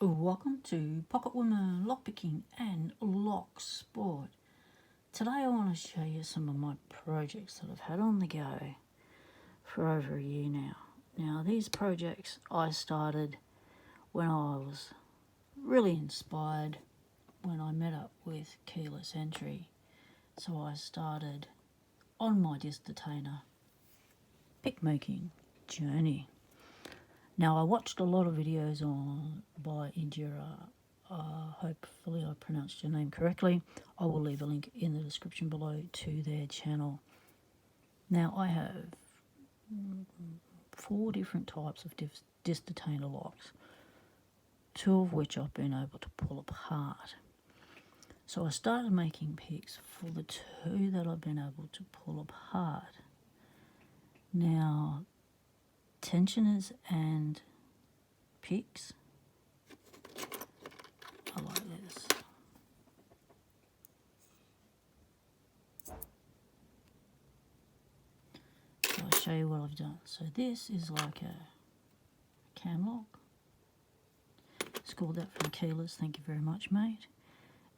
Welcome to Pocket Woman Lockpicking and Lock Sport. Today I want to show you some of my projects that I've had on the go for over a year now. Now these projects I started when I was really inspired when I met up with keyless entry. So I started on my detainer pick making journey. Now I watched a lot of videos by Indira. Hopefully I pronounced your name correctly. I will leave a link in the description below to their channel. Now I have 4 different types of detainer locks, 2 of which I've been able to pull apart. So I started making picks for the 2 that I've been able to pull apart. Now tensioners and picks are like this. So I'll show you what I've done. So this is like a cam lock. Scored that from Keyless, thank you very much, mate.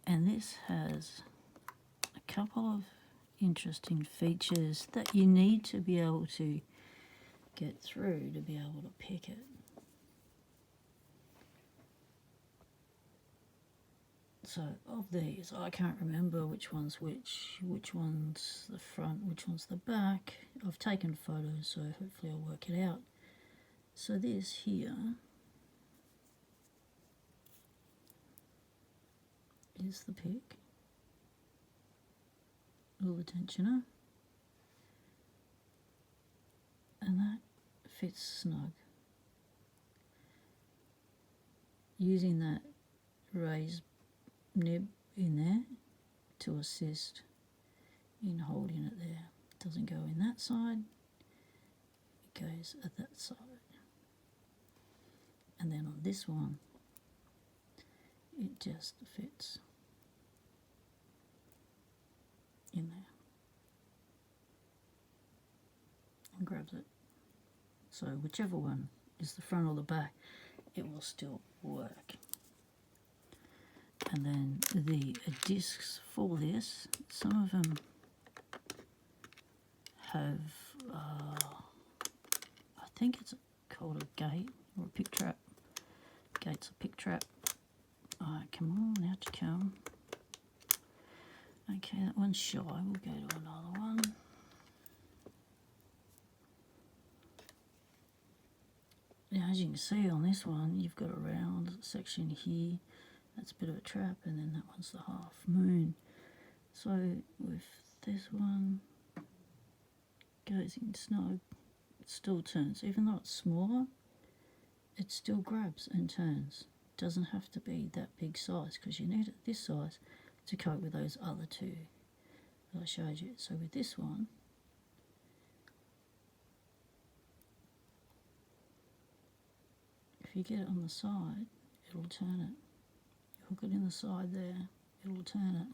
And this has a couple of interesting features that you need to be able to get through to be able to pick it. So of these, I can't remember which one's which one's the front, which one's the back. I've taken photos, so hopefully I'll work it out. So this here is the pick, or the tensioner, and that fits snug. Using that raised nib in there to assist in holding it there. It doesn't go in that side, it goes at that side. And then on this one, it just fits in there and grabs it. So whichever one is the front or the back, it will still work. And then the discs for this, some of them have, I think it's called a gate or a pick trap. Gate's a pick trap. Come on, out you come. Okay, that one's shy. We'll go to another one. Now, as you can see on this one, you've got a round section here. That's a bit of a trap, and then that one's the half moon. So with this one, goes in snug, it still turns. Even though it's smaller, it still grabs and turns. It doesn't have to be that big size, because you need it this size to cope with those other 2 that I showed you. So with this one, if you get it on the side, it'll turn it. Hook it in the side there, it'll turn it.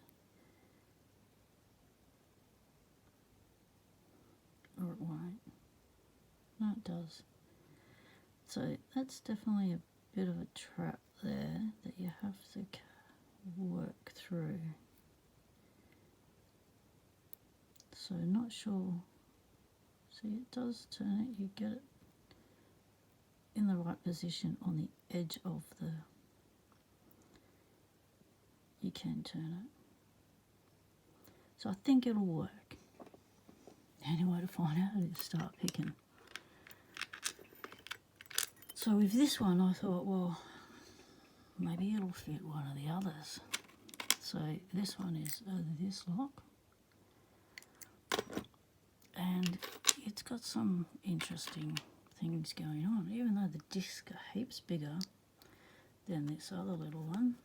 Or it won't. No, it does. So that's definitely a bit of a trap there that you have to work through. So not sure. See, it does turn it. You get it in the right position on the edge of the, you can turn it. So I think it'll work. The only way to find out is start picking. So with this one I thought, well, maybe it'll fit one of the others. So this one is this lock, and it's got some interesting things going on, even though the discs are heaps bigger than this other little one.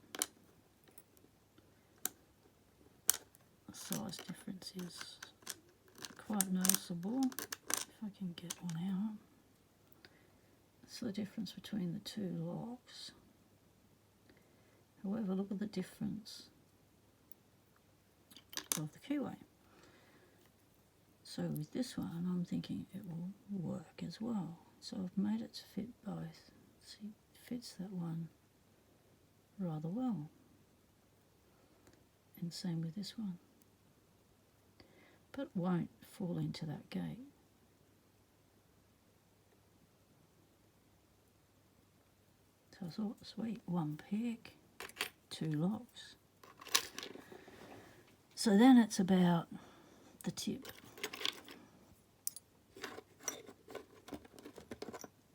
The size difference is quite noticeable. If I can get one out. That's the difference between the 2 locks. However, look at the difference of the keyway. So with this one, I'm thinking it will work as well. So I've made it to fit both. See, it fits that one rather well. And same with this one. But won't fall into that gate. So I thought, sweet, one pick, 2 locks. So then it's about the tip.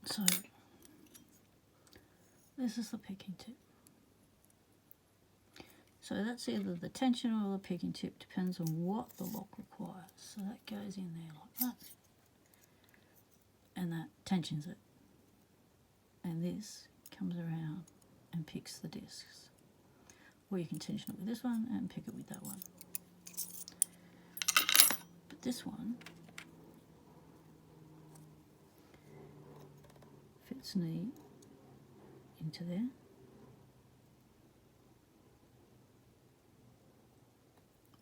So this is the picking tip. So that's either the tension or the picking tip, depends on what the lock requires. So that goes in there like that. And that tensions it. And this comes around and picks the discs. Or you can tension it with this one and pick it with that one. But this one fits neat into there.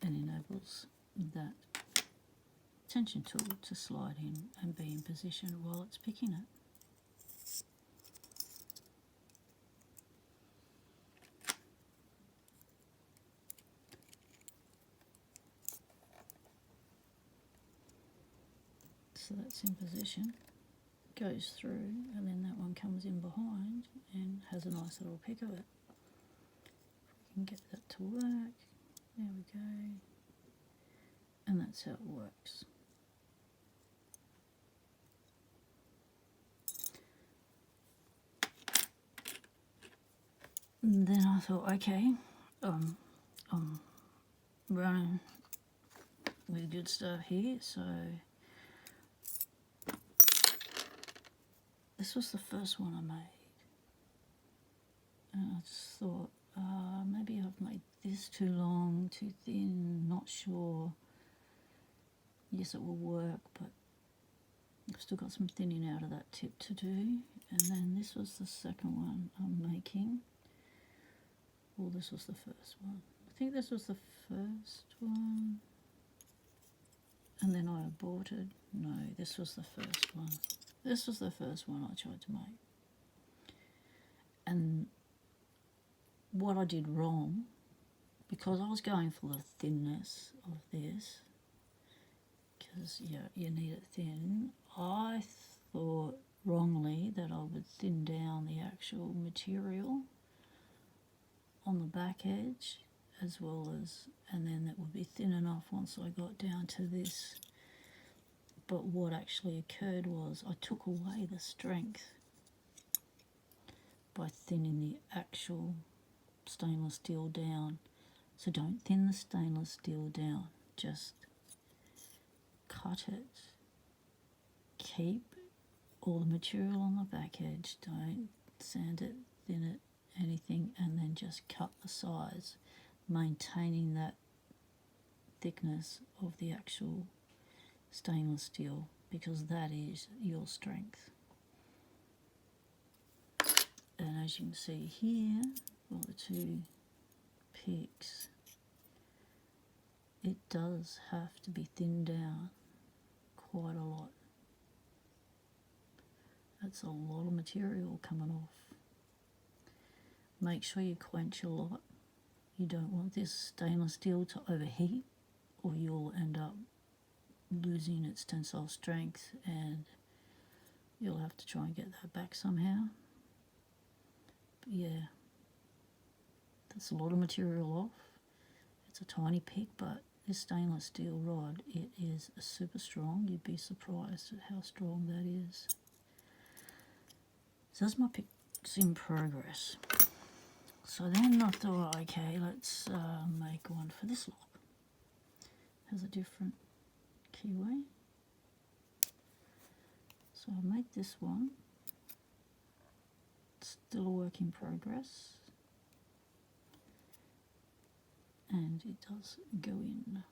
And enables that tension tool to slide in and be in position while it's picking it. So that's in position, goes through, and then that one comes in behind and has a nice little pick of it. If we can get that to work, there we go, and that's how it works. And then I thought, okay, I'm running with good stuff here, so this was the first one I made. And I just thought, maybe I've made this too long, too thin, not sure. Yes, it will work, but I've still got some thinning out of that tip to do. And then this was the second one I'm making. Well, this was the first one. I think this was the first one. And then I aborted. No, this was the first one. This was the first one I tried to make. And what I did wrong, because I was going for the thinness of this, because you need it thin, I thought wrongly that I would thin down the actual material on the back edge as well as, and then that would be thin enough once I got down to this. But what actually occurred was I took away the strength by thinning the actual stainless steel down. So don't thin the stainless steel down, just cut it. Keep all the material on the back edge, don't sand it, thin it, anything, and then just cut the sides, maintaining that thickness of the actual stainless steel, because that is your strength. And as you can see here, well, the two picks, it does have to be thinned down quite a lot. That's a lot of material coming off. Make sure you quench a lot. You don't want this stainless steel to overheat, or you'll end up losing its tensile strength, and you'll have to try and get that back somehow. But yeah, that's a lot of material off. It's a tiny pick, but this stainless steel rod, it is super strong. You'd be surprised at how strong that is. So that's my picks in progress. So then I thought, okay, let's make one for this lock. Has a different keyway. So I made this one. It's still a work in progress. And it does go in.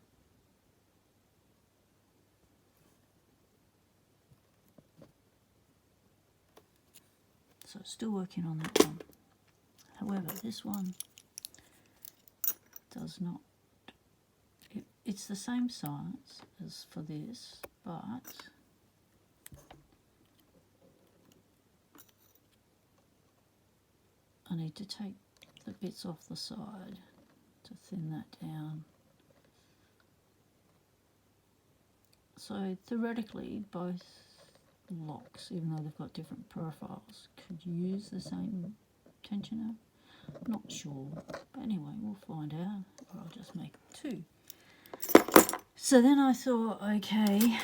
So still working on that one. However, this one does not. It's the same size as for this, but I need to take the bits off the side to thin that down. So theoretically both locks, even though they've got different profiles, could use the same tensioner. Not sure, but anyway, we'll find out, or I'll just make two. So then I thought, okay,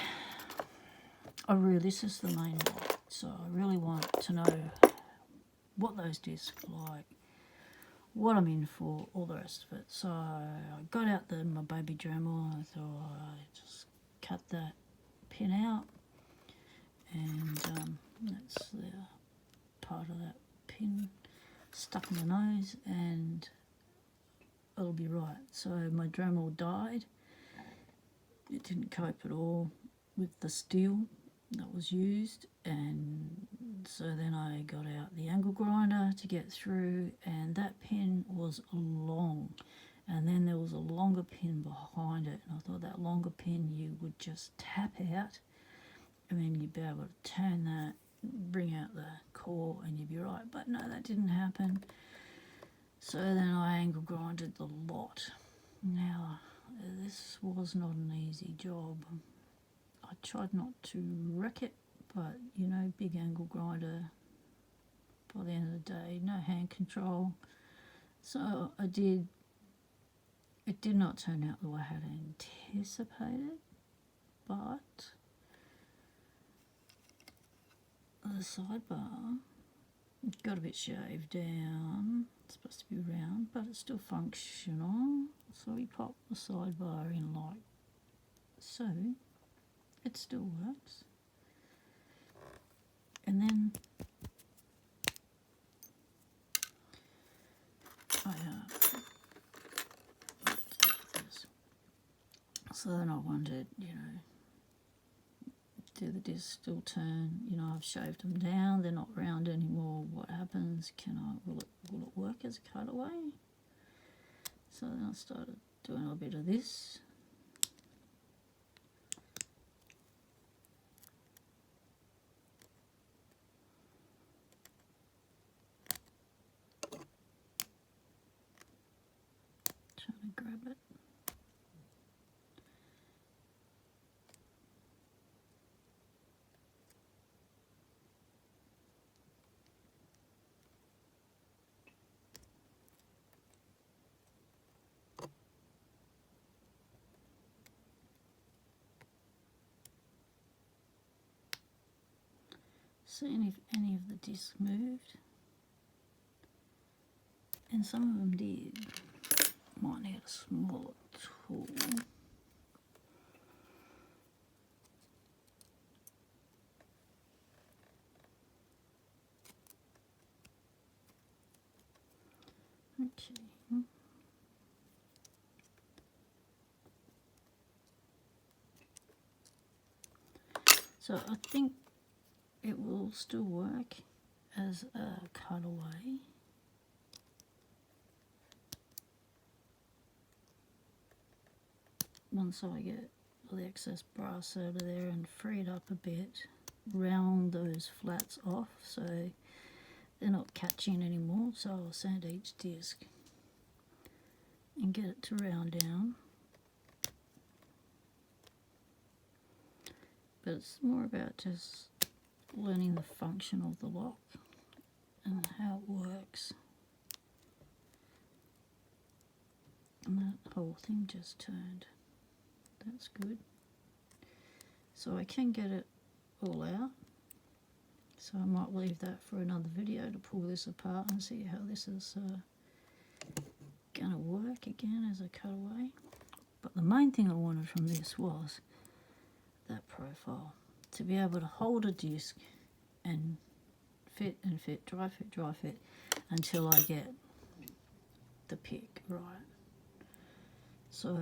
this is the main lock, so I really want to know what those discs are like, what I'm in for, all the rest of it. So I got out my baby Dremel, I thought I'd just cut that pin out, and that's the part of that pin stuck in the nose, and it'll be right. So my Dremel died. It didn't cope at all with the steel that was used, and so then I got out the angle grinder to get through, and that pin was long, and then there was a longer pin behind it, and I thought that longer pin you would just tap out, and then you'd be able to turn that, bring out the core, and you'd be right. But no, that didn't happen. So then I angle grinded the lot. Now, this was not an easy job. I tried not to wreck it, but you know, big angle grinder, by the end of the day, no hand control. So I did, it did not turn out the way I had anticipated, but the sidebar got a bit shaved down. It's supposed to be round, but it's still functional. So we pop the sidebar in like so. It still works. And then I this. So then I wondered, you know, do the discs still turn? You know, I've shaved them down, they're not round anymore. What happens? Will it work as a cutaway? So then I started doing a bit of this. Trying to grab it. Seeing if any of the discs moved, and some of them did. Might need a smaller tool. Okay. So I think it will still work as a cutaway. Once I get the excess brass out of there and free it up a bit, round those flats off so they're not catching anymore. So I'll sand each disc and get it to round down. But it's more about just learning the function of the lock and how it works. And that whole thing just turned. That's good. So I can get it all out. So I might leave that for another video to pull this apart and see how this is going to work again as a cutaway. But the main thing I wanted from this was that profile. To be able to hold a disc and fit and fit, dry fit until I get the pick right. So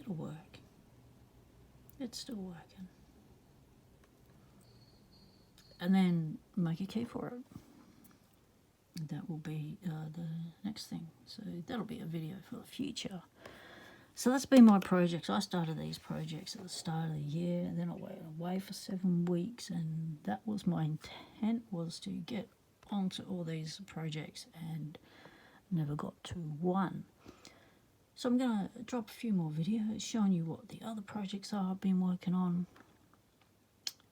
it'll work. It's still working. And then make a key for it. That will be the next thing. So that'll be a video for the future. So that's been my projects. I started these projects at the start of the year, and then I went away for 7 weeks, and that was my intent, was to get onto all these projects and never got to one. So I'm going to drop a few more videos showing you what the other projects are I've been working on.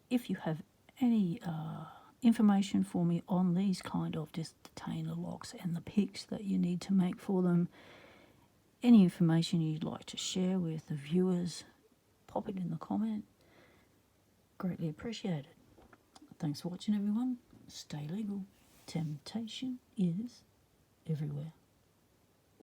If you have any information for me on these kind of detainer locks and the picks that you need to make for them, any information you'd like to share with the viewers, pop it in the comment. Greatly appreciated. Thanks for watching, everyone. Stay legal. Temptation is everywhere.